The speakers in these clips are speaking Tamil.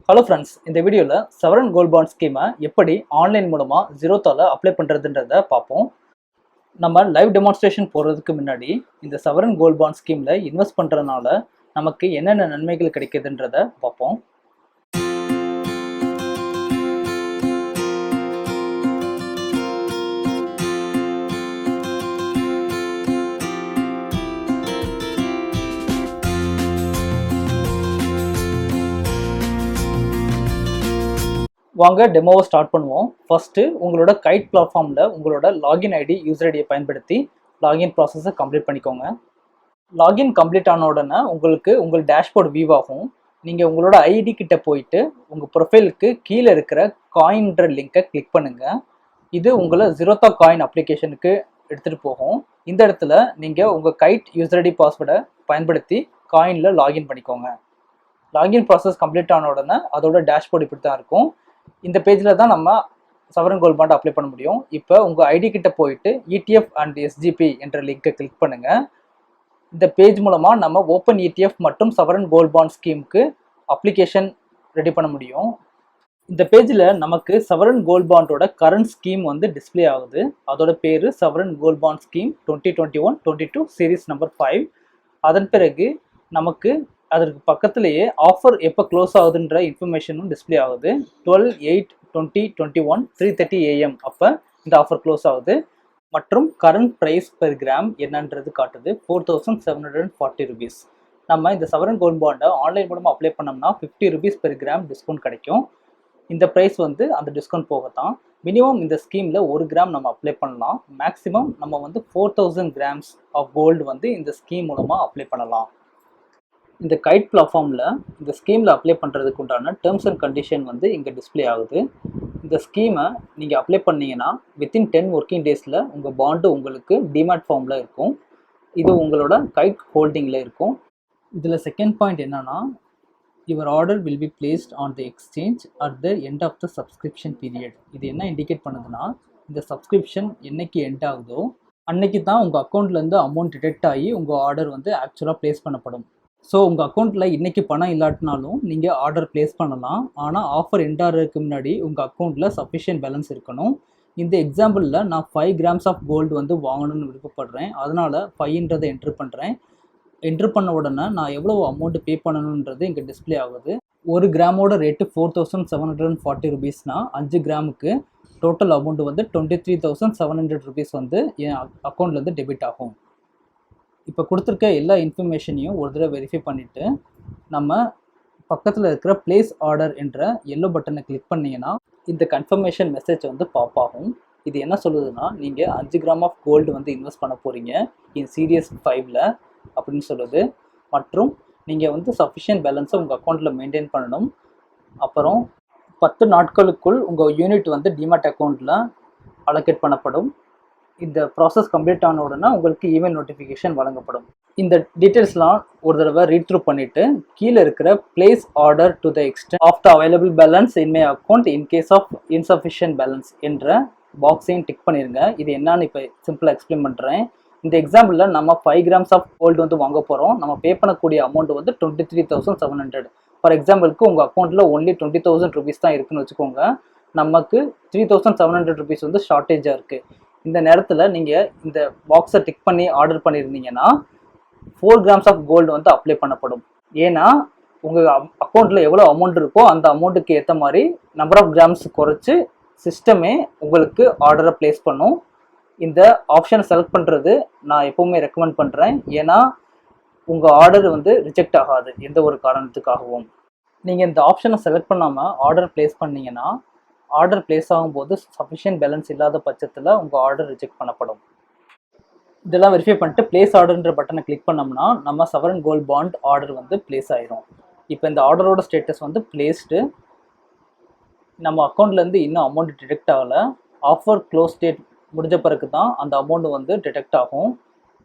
ஹலோ ஃப்ரெண்ட்ஸ், இந்த வீடியோவில் சவரன் கோல்ட் பாண்ட் ஸ்கீமை எப்படி ஆன்லைன் மூலமாக ஜீரோதாவில் அப்ளை பண்ணுறதுன்றதை பார்ப்போம். நம்ம லைவ் டெமான்ஸ்ட்ரேஷன் போகிறதுக்கு முன்னாடி இந்த சவரன் கோல்ட் பாண்ட் ஸ்கீமில் இன்வெஸ்ட் பண்ணுறதுனால நமக்கு என்னென்ன நன்மைகள் கிடைக்குதுன்றதை பார்ப்போம். வாங்க டெமோவை ஸ்டார்ட் பண்ணுவோம். ஃபர்ஸ்ட்டு உங்களோட கைட் பிளாட்ஃபார்மில் உங்களோட லாகின் ஐடி யூசர் ஐடியை பயன்படுத்தி லாகின் ப்ராசஸை கம்ப்ளீட் பண்ணிக்கோங்க. லாகின் கம்ப்ளீட் ஆன உடனே உங்களுக்கு உங்கள் டேஷ்போர்ட் வியூ ஆகும். நீங்கள் உங்களோட ஐடி கிட்ட போயிட்டு உங்கள் ப்ரொஃபைலுக்கு கீழே இருக்கிற காயின்ற லிங்கை கிளிக் பண்ணுங்கள். இது உங்களை ஜீரோதா காயின் அப்ளிகேஷனுக்கு எடுத்துகிட்டு போகும். இந்த இடத்துல நீங்கள் உங்கள் கைட் யூசர் ஐடி பாஸ்வேர்டை பயன்படுத்தி காயினில் லாகின் பண்ணிக்கோங்க. லாகின் ப்ராசஸ் கம்ப்ளீட் ஆன உடனே அதோட டேஷ்போர்ட் இப்படி தான் இருக்கும். இந்த பேஜில் தான் நம்ம சவரன் கோல்ட் பாண்ட் அப்ளை பண்ண முடியும். இப்போ உங்கள் ஐடி கிட்ட போயிட்டு ETF அண்ட் SGB என்ற லிங்கை கிளிக் பண்ணுங்கள். இந்த பேஜ் மூலமாக நம்ம ஓப்பன் ETF மற்றும் சவரன் கோல்ட் பாண்ட் ஸ்கீமுக்கு அப்ளிகேஷன் ரெடி பண்ண முடியும். இந்த பேஜில் நமக்கு சவரன் கோல்ட் பாண்டோட கரண்ட் ஸ்கீம் வந்து டிஸ்பிளே ஆகுது. அதோட பேர் sovereign gold bond scheme 2021-22 series number 5. அதன் பிறகு நமக்கு அதற்கு பக்கத்திலேயே ஆஃபர் எப்போ க்ளோஸ் ஆகுதுன்ற இன்ஃபர்மேஷனும் டிஸ்பிளே ஆகுது. 12/8/2021 3:30 AM அப்போ இந்த ஆஃபர் க்ளோஸ் ஆகுது. மற்றும் கரண்ட் ப்ரைஸ் பெர் கிராம் என்னன்றது காட்டுது 4740 rupees. நம்ம இந்த சவரன் கோல்ட் பாண்டை ஆன்லைன் மூலமாக அப்ளை பண்ணோம்னா 50 rupees பெர் கிராம் டிஸ்கவுண்ட் கிடைக்கும். இந்த ப்ரைஸ் வந்து அந்த டிஸ்கவுண்ட் போகத்தான். மினிமம் இந்த ஸ்கீமில் 1 கிராம் நம்ம அப்ளை பண்ணலாம். மேக்ஸிமம் நம்ம வந்து 4000 grams ஆஃப் கோல்டு வந்து இந்த ஸ்கீம் மூலமாக அப்ளை பண்ணலாம். இந்த கைட் பிளாட்ஃபார்மில் இந்த ஸ்கீமில் அப்ளை பண்ணுறதுக்கு உண்டான டேர்ம்ஸ் அண்ட் கண்டிஷன் வந்து இங்கே டிஸ்பிளே ஆகுது. இந்த ஸ்கீமை நீங்கள் அப்ளை பண்ணிங்கன்னா வித்தின் 10 working daysல உங்கள் பாண்டு உங்களுக்கு டிமேட் ஃபார்மில் இருக்கும். இது உங்களோட கைட் ஹோல்டிங்கில் இருக்கும். இதில் செகண்ட் பாயிண்ட் என்னன்னா, your order will be placed on the exchange at the end of the subscription period. இது என்ன இண்டிகேட் பண்ணுதுன்னா, இந்த சப்ஸ்கிரிப்ஷன் என்னைக்கு எண்ட் ஆகுதோ அன்னைக்கு தான் உங்கள் அக்கௌண்ட்லேருந்து அமௌண்ட் டிடெக்ட் ஆகி உங்கள் ஆர்டர் வந்து ஆக்சுவலாக ப்ளேஸ் பண்ணப்படும். ஸோ உங்கள் அக்கௌண்ட்டில் இன்றைக்கி பணம் இல்லாட்டினாலும் நீங்கள் ஆர்டர் ப்ளேஸ் பண்ணலாம். ஆனால் ஆஃபர் எண்ட் ஆகிறதுக்கு முன்னாடி உங்கள் அக்கௌண்ட்டில் சஃபிஷியன்ட் பேலன்ஸ் இருக்கணும். இந்த எக்ஸாம்பிளில் நான் 5 grams ஆஃப் கோல்டு வந்து வாங்கணும்னு விருப்பப்படுறேன். அதனால் 5ன்றதை என்ட்ரு பண்ணுறேன். என்ட்ரு பண்ண உடனே நான் எவ்வளோ அமௌண்ட் பே பண்ணணுன்றது இங்கே டிஸ்பிளே ஆகுது. 1 கிராமோட ரேட்டு 4740 rupeesனா 5 கிராமுக்கு டோட்டல் அமௌண்ட் வந்து 23,700 rupees வந்து என் அக்கௌண்ட்லேருந்து டெபிட் ஆகும். இப்போ கொடுத்துருக்க எல்லா இன்ஃபர்மேஷனையும் ஒரு தடவை வெரிஃபை பண்ணிவிட்டு நம்ம பக்கத்தில் இருக்கிற பிளேஸ் ஆர்டர் என்ற எல்லோ பட்டனை கிளிக் பண்ணிங்கன்னா இந்த கன்ஃபர்மேஷன் மெசேஜ் வந்து பாப் ஆகும். இது என்ன சொல்லுதுன்னா, நீங்கள் 5 கிராம் ஆஃப் கோல்டு வந்து இன்வெஸ்ட் பண்ண போகிறீங்க இன் சீரியஸ் 5ல் அப்படின்னு சொல்லுது. மற்றும் நீங்கள் வந்து சஃபிஷியன்ட் பேலன்ஸை உங்கள் அக்கௌண்ட்டில் மெயின்டைன் பண்ணணும். அப்புறம் 10 நாட்களுக்குள் உங்கள் யூனிட் வந்து டிமேட் அக்கௌண்ட்டில் அலோகேட் பண்ணப்படும். இந்த ப்ராசஸ் கம்ப்ளீட் ஆன உடனே உங்களுக்கு இமெயில் நோட்டிஃபிகேஷன் வழங்கப்படும். இந்த டீட்டெயில்ஸ்லாம் ஒரு தடவை ரீட் த்ரூ பண்ணிவிட்டு கீழே இருக்கிற place order to the extent of the available balance in my account in case of insufficient balance என்ற பாக்ஸையும் டிக் பண்ணிடுங்க. இது என்னன்னு இப்போ சிம்பிளாக எக்ஸ்பிளைன் பண்ணுறேன். இந்த எக்ஸாம்பிளில் நம்ம 5 grams ஆஃப் கோல்டு வந்து வாங்க போகிறோம். நம்ம பே பண்ணக்கூடிய அமௌண்ட் வந்து 23,700. ஃபார் எக்ஸாம்பிளுக்கு உங்கள் அக்கௌண்ட்டில் ஒன்லி 20,000 rupees தான் இருக்குன்னு வச்சுக்கோங்க. நமக்கு 3,700 rupees வந்து ஷார்ட்டேஜாக இருக்குது. இந்த நேரத்தில் நீங்கள் இந்த பாக்ஸை டிக் பண்ணி ஆர்டர் பண்ணியிருந்தீங்கன்னா 4 grams ஆஃப் கோல்டு வந்து அப்ளை பண்ணப்படும். ஏன்னா உங்கள் அக்கௌண்ட்டில் எவ்வளோ அமௌண்ட் இருக்கோ அந்த அமௌண்ட்டுக்கு ஏற்ற மாதிரி நம்பர் ஆஃப் கிராம்ஸ் குறைச்சி சிஸ்டமே உங்களுக்கு ஆர்டரை ப்ளேஸ் பண்ணும். இந்த ஆப்ஷனை செலக்ட் பண்ணுறது நான் எப்போவுமே ரெக்கமெண்ட் பண்ணுறேன். ஏன்னா உங்கள் ஆர்டர் வந்து ரிஜெக்ட் ஆகாது எந்த ஒரு காரணத்துக்காகவும். நீங்கள் இந்த ஆப்ஷனை செலக்ட் பண்ணாமல் ஆர்டர் ப்ளேஸ் பண்ணிங்கன்னா ஆர்டர் ப்ளேஸ் ஆகும்போது சஃபிஷியன்ட் பேலன்ஸ் இல்லாத பட்சத்தில் உங்கள் ஆர்டர் ரிஜெக்ட் பண்ணப்படும். இதெல்லாம் வெரிஃபை பண்ணிட்டு பிளேஸ் ஆர்டர்ன்ற பட்டனை கிளிக் பண்ணோம்னா நம்ம சவரன் கோல்ட் பாண்ட் ஆர்டர் வந்து ப்ளேஸ் ஆயிரும். இப்போ இந்த ஆர்டரோட ஸ்டேட்டஸ் வந்து பிளேஸ்டு. நம்ம அக்கௌண்ட்லேருந்து இன்னும் அமௌண்ட் டிடெக்ட் ஆகலை. ஆஃபர் க்ளோஸ் டேட் முடிஞ்ச பிறகு தான் அந்த அமௌண்ட் வந்து டிடெக்ட் ஆகும்.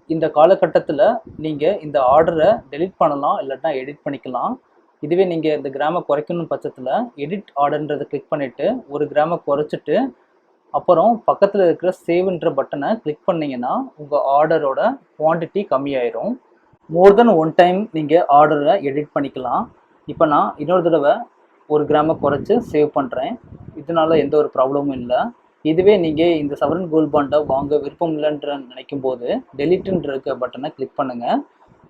இந்த காலகட்டத்தில் நீங்கள் இந்த ஆர்டரை டெலிட் பண்ணலாம், இல்லைன்னா எடிட் பண்ணிக்கலாம். இதுவே நீங்கள் இந்த கிராமை குறைக்கணும் பட்சத்தில் எடிட் ஆர்டர்ன்றதை கிளிக் பண்ணிவிட்டு 1 கிராமை குறைச்சிட்டு அப்புறம் பக்கத்தில் இருக்கிற சேவ்ன்ற பட்டனை கிளிக் பண்ணிங்கன்னா உங்கள் ஆர்டரோட குவான்டிட்டி கம்மியாயிரும். மோர் தென் 1 டைம் நீங்கள் ஆர்டரை எடிட் பண்ணிக்கலாம். இப்போ நான் இன்னொரு தடவை 1 கிராமை குறைச்சி சேவ் பண்ணுறேன். இதனால எந்த ஒரு ப்ராப்ளமும் இல்லை. இதுவே நீங்கள் இந்த சவரன் கோல்ட் பாண்டை வாங்க விருப்பம் இல்லைன்ற நினைக்கும் போது டெலிட்ன்ற இருக்க பட்டனை கிளிக் பண்ணுங்கள்.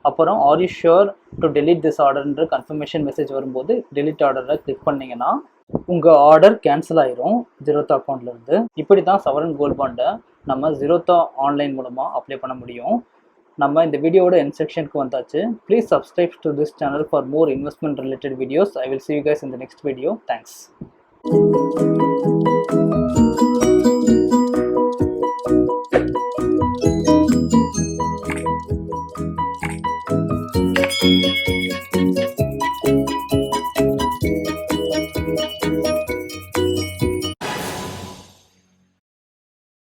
அப்புறம் are you sure to delete this ஆர்டர்ன்ற கன்ஃபர்மேஷன் மெசேஜ் வரும்போது டெலிட் ஆர்டரை கிளிக் பண்ணிங்கன்னா உங்கள் ஆர்டர் கேன்சல் ஆயிரும் ஜீரோதா அக்கௌண்ட்லேருந்து. இப்படி தான் சவரன் கோல்ட் பாண்டை நம்ம ஜீரோதா ஆன்லைன் மூலமாக அப்ளை பண்ண முடியும். நம்ம இந்த வீடியோவோட எண்ட் செக்ஷனுக்கு வந்தாச்சு. Please subscribe to this channel for more investment related videos. I will see you guys in the next video. Thanks.